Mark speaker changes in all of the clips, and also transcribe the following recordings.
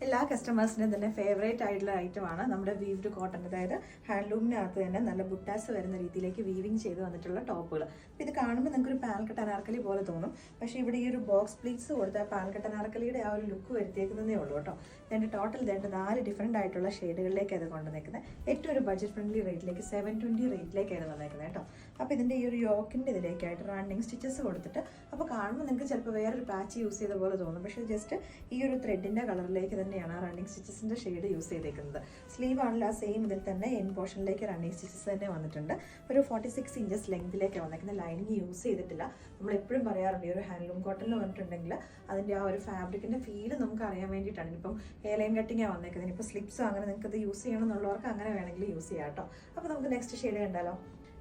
Speaker 1: എല്ലാ കസ്റ്റമേഴ്സിനും തന്നെ ഫേവറേറ്റ് ആയിട്ടുള്ള ഐറ്റമാണ് നമ്മുടെ വീവ്ഡ് കോട്ടൺ. അതായത് ഹാൻഡ്ലൂമിനകത്ത് തന്നെ നല്ല ബുട്ടാസ് വരുന്ന രീതിയിലേക്ക് വീവിങ് ചെയ്ത് വന്നിട്ടുള്ള ടോപ്പുകൾ. ഇത് കാണുമ്പോൾ നിങ്ങൾക്കൊരു പാൽക്കട്ട അനാർക്കലി പോലെ തോന്നും, പക്ഷേ ഇവിടെ ഈ ഒരു ബോക്സ് പ്ലീറ്റ്സ് കൊടുത്ത പാൽക്കട്ട അനാർക്കലിയുടെ ആ ഒരു ലുക്ക് വരുത്തിയേക്കുന്നതേ ഉള്ളൂ കേട്ടോ. ഇതിൻ്റെ ടോട്ടൽ 4 ഡിഫറെൻ്റ് ആയിട്ടുള്ള ഷെയ്ഡുകളിലേക്ക് അത് കൊണ്ടുവന്നേക്കുന്നത്. ഏറ്റവും ഒരു ബഡ്ജറ്റ് ഫ്രണ്ട്ലി റേറ്റിലേക്ക് 720 റേറ്റിലേക്കാണ് വന്നേക്കുന്നത് കേട്ടോ. അപ്പോൾ ഇതിൻ്റെ ഈ ഒരു യോക്കിൻ്റെ ഇതിലേക്കായിട്ട് റണ്ണിങ് സ്റ്റിച്ചസ് കൊടുത്തിട്ട്, അപ്പോൾ കാണുമ്പോൾ നിങ്ങൾക്ക് ചിലപ്പോൾ വേറൊരു പാച്ച് യൂസ് ചെയ്ത പോലെ തോന്നും, പക്ഷേ ജസ്റ്റ് ഈ ഒരു ത്രെഡിൻ്റെ കളറിലേക്ക് തന്നെയാണ് റണ്ണിങ് സ്റ്റിച്ചസിൻ്റെ ഷെയ്ഡ് യൂസ് ചെയ്തേക്കുന്നത്. സ്ലീവ് ആണല്ലോ ആ സെയിം ഇതിൽ തന്നെ എൻ പോർഷനിലേക്ക് റണ്ണിങ് സ്റ്റിച്ചസ് തന്നെ വന്നിട്ടുണ്ട്. ഒരു 46 ഇഞ്ചസ് ലെങ്തിലേക്ക് വന്നിരിക്കുന്ന ലൈനിങ് യൂസ് ചെയ്തിട്ടില്ല. നമ്മൾ എപ്പോഴും പറയാറുണ്ട് ഈ ഒരു ഹാൻഡ്ലൂം കോട്ടണിൽ വന്നിട്ടുണ്ടെങ്കിൽ അതിൻ്റെ ആ ഒരു ഫാബ്രിക്കിൻ്റെ ഫീല് നമുക്ക് അറിയാൻ വേണ്ടിയിട്ടാണ്. ഇപ്പം എയർലൈൻ കട്ടിങ്ങാണ് വന്നേക്കുന്നത്. ഇപ്പോൾ സ്ലിപ്സോ അങ്ങനെ നിങ്ങൾക്ക് ഇത് യൂസ് ചെയ്യണം എന്നുള്ളവർക്ക് അങ്ങനെ വേണമെങ്കിൽ യൂസ് ചെയ്യാം കേട്ടോ. അപ്പോൾ നമുക്ക് നെക്സ്റ്റ് ഷെയ്ഡ് കണ്ടാലോ.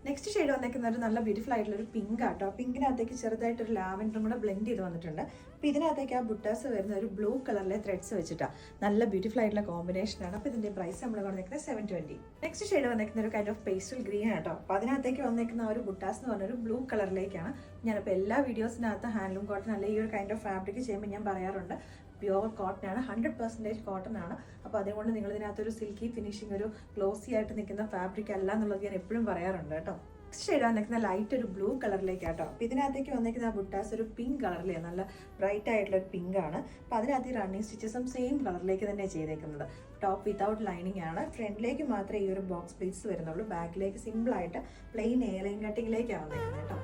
Speaker 1: നെക്സ്റ്റ് ഷെയ്ഡ് വന്നേക്കുന്ന ഒരു നല്ല ബ്യൂട്ടിഫുൾ ആയിട്ടുള്ള ഒരു പിങ്ക് ആട്ടോ. പിങ്കിനകത്തേക്ക് ചെറുതായിട്ടൊരു ലാവൻഡറും കൂടെ ബ്ലെൻഡ് ചെയ്ത് വന്നിട്ടുണ്ട്. അപ്പോൾ ഇതിനകത്തേക്ക് ആ ബുട്ടാസ് വരുന്ന ഒരു ബ്ലൂ കളറിലെ ത്രെഡ്സ് വെച്ചിട്ടാണ്. നല്ല ബ്യൂട്ടിഫുൾ ആയിട്ടുള്ള കോമ്പിനേഷനാണ്. അപ്പോൾ ഇതിൻ്റെ പ്രൈസ് നമ്മൾ വന്നേക്കുന്നത് 720. നെക്സ്റ്റ് ഷെയ്ഡ് വന്നേക്കുന്ന ഒരു കൈൻഡ് ഓഫ് പേസ്റ്റൽ ഗ്രീൻ ആട്ടോ. അപ്പോൾ അതിനകത്തേക്ക് വന്നേക്കുന്ന ഒരു ബുട്ടാസ് എന്ന് പറഞ്ഞൊരു ബ്ലൂ കളറിലേക്കാണ്. ഞാനിപ്പോൾ എല്ലാ വീഡിയോസിനകത്ത് ഹാൻഡ്ലൂം കോട്ടൺ അല്ലെങ്കിൽ ഈ ഒരു കൈൻഡ് ഓഫ് ഫാബ്രിക് ചെയ്യുമ്പോൾ ഞാൻ പറയാറുണ്ട് പ്യുവർ കോട്ടൺ ആണ്, 100% കോട്ടൺ ആണ്. അപ്പോൾ അതുകൊണ്ട് നിങ്ങൾ ഇതിനകത്തൊരു സിൽക്കി ഫിനിഷിങ്, ഒരു ഗ്ലോസി ആയിട്ട് നിൽക്കുന്ന ഫാബ്രിക് അല്ല എന്നുള്ളത് ഞാൻ എപ്പോഴും പറയാറുണ്ട് കേട്ടോ. നെക്സ്റ്റ് ഷെയ്ഡ് വന്നിരിക്കുന്ന ലൈറ്റ് ഒരു ബ്ലൂ കളറിലേക്കാട്ടോ. അപ്പോൾ ഇതിനകത്തേക്ക് വന്നിരിക്കുന്ന ആ ബുട്ടാസ് ഒരു പിങ്ക് കളറിലെ നല്ല ബ്രൈറ്റ് ആയിട്ടുള്ള ഒരു പിങ്ക് ആണ്. അപ്പോൾ അതിനകത്ത് ഈ റണ്ണിങ് സ്റ്റിച്ചസും സെയിം കളറിലേക്ക് തന്നെ ചെയ്തേക്കുന്നത്. ടോപ്പ് വിത്തൗട്ട് ലൈനിങ് ആണ്. ഫ്രണ്ടിലേക്ക് മാത്രമേ ഈ ഒരു ബോക്സ് പ്ലീറ്റ്സ് വരുന്നുള്ളൂ. ബാക്കിലേക്ക് സിമ്പിളായിട്ട് പ്ലെയിൻ എയർലൈൻ കട്ടിങ്ങിലേക്കാണ് വന്നിരിക്കുന്നത് കേട്ടോ.